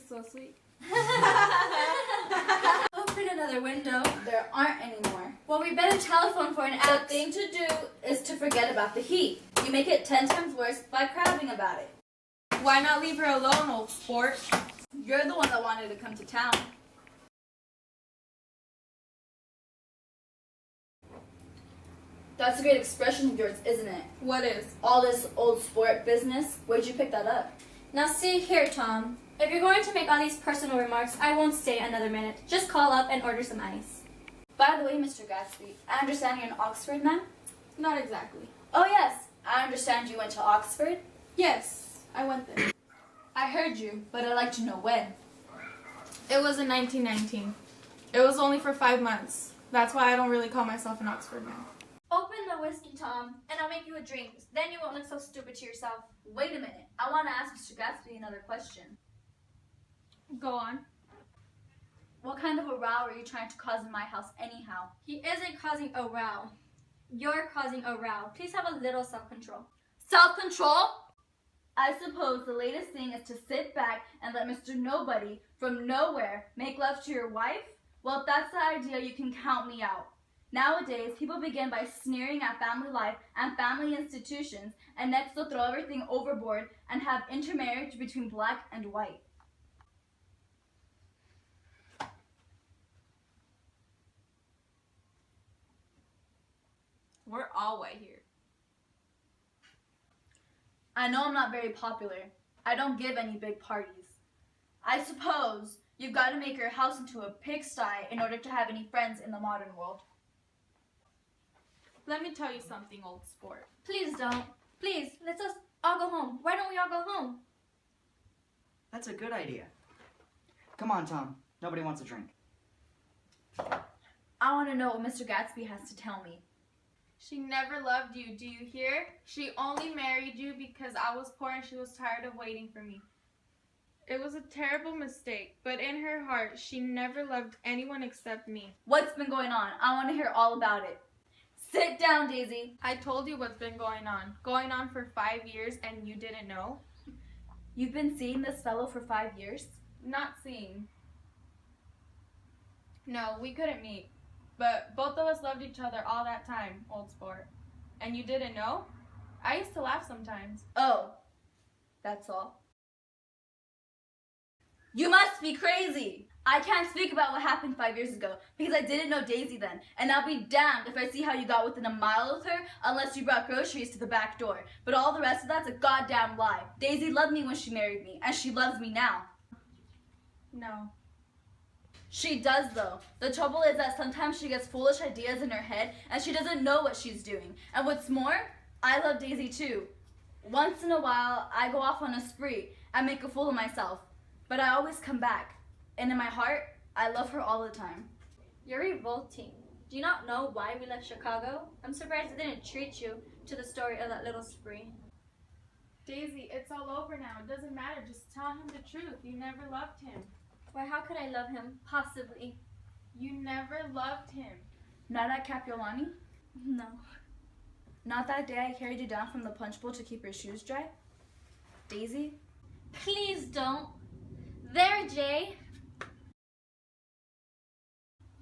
so sweet. Open another window. There aren't any more. Well, we better telephone for an The app. thing to do is to forget about the heat. You make it 10 times worse by crabbing about it. Why not leave her alone, old sport? You're the one that wanted to come to town. That's a great expression of yours, isn't it? What is? All this old sport business. Where'd you pick that up? Now see here, Tom. If you're going to make all these personal remarks, I won't stay another minute. Just call up and order some ice. By the way, Mr. Gatsby, I understand you're an Oxford man? Not exactly. Oh yes, I understand you went to Oxford. Yes, I went there. I heard you, but I'd like to know when. It was in 1919. It was only for 5 months. That's why I don't really call myself an Oxford man. Open the whiskey, Tom, and I'll make you a drink. Then you won't look so stupid to yourself. Wait a minute, I want to ask Mr. Gatsby another question. Go on. What kind of a row are you trying to cause in my house anyhow? He isn't causing a row. You're causing a row. Please have a little self-control. Self-control? I suppose the latest thing is to sit back and let Mr. Nobody from nowhere make love to your wife? Well, if that's the idea, you can count me out. Nowadays, people begin by sneering at family life and family institutions, and next they'll throw everything overboard and have intermarriage between black and white. We're all white here. I know I'm not very popular. I don't give any big parties. I suppose you've got to make your house into a pigsty in order to have any friends in the modern world. Let me tell you something, old sport. Please don't. Please, let's us all go home. Why don't we all go home? That's a good idea. Come on, Tom. Nobody wants a drink. I want to know what Mr. Gatsby has to tell me. She never loved you, do you hear? She only married you because I was poor and she was tired of waiting for me. It was a terrible mistake, but in her heart, she never loved anyone except me. What's been going on? I want to hear all about it. Sit down, Daisy. I told you what's been going on for 5 years, and you didn't know? You've been seeing this fellow for 5 years? Not seeing. No, we couldn't meet. But both of us loved each other all that time, old sport. And you didn't know? I used to laugh sometimes. Oh, that's all. You must be crazy. I can't speak about what happened 5 years ago because I didn't know Daisy then. And I'll be damned if I see how you got within a mile of her unless you brought groceries to the back door. But all the rest of that's a goddamn lie. Daisy loved me when she married me, and she loves me now. No. She does though. The trouble is that sometimes she gets foolish ideas in her head and she doesn't know what she's doing. And what's more, I love Daisy too. Once in a while, I go off on a spree and make a fool of myself. But I always come back. And in my heart, I love her all the time. You're revolting. Do you not know why we left Chicago? I'm surprised it didn't treat you to the story of that little spree. Daisy, it's all over now. It doesn't matter. Just tell him the truth. You never loved him. Why, how could I love him? Possibly. You never loved him. Not at Capiolani? No. Not that day I carried you down from the punch bowl to keep your shoes dry? Daisy? Please don't. There, Jay.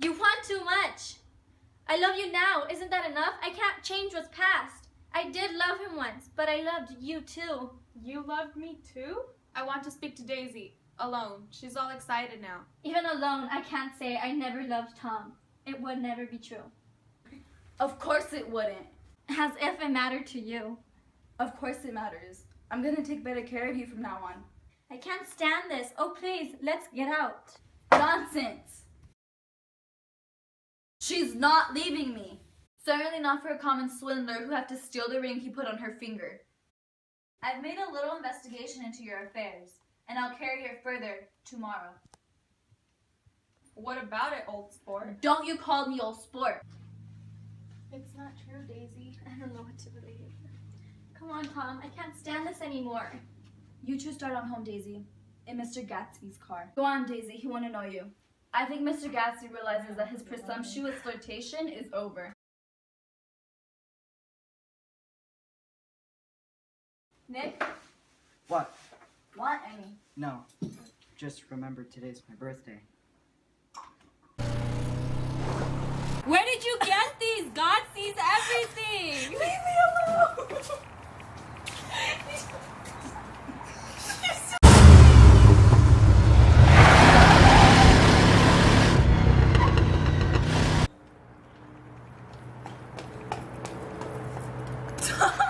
You want too much. I love you now. Isn't that enough? I can't change what's past. I did love him once, but I loved you too. You loved me too? I want to speak to Daisy. Alone. She's all excited now. Even alone, I can't say I never loved Tom. It would never be true. Of course it wouldn't. As if it mattered to you. Of course it matters. I'm gonna take better care of you from now on. I can't stand this. Oh, please, let's get out. Nonsense! She's not leaving me. Certainly not for a common swindler who had to steal the ring he put on her finger. I've made a little investigation into your affairs, and I'll carry it further tomorrow. What about it, old sport? Don't you call me old sport. It's not true, Daisy. I don't know what to believe. Come on, Tom. I can't stand this anymore. You two start on home, Daisy, in Mr. Gatsby's car. Go on, Daisy. He won't annoy you. I think Mr. Gatsby realizes that his presumptuous flirtation is over. Nick, What? want any? No. just remembered today's my birthday. Where did you get these? God sees everything. Leave me alone! Tom!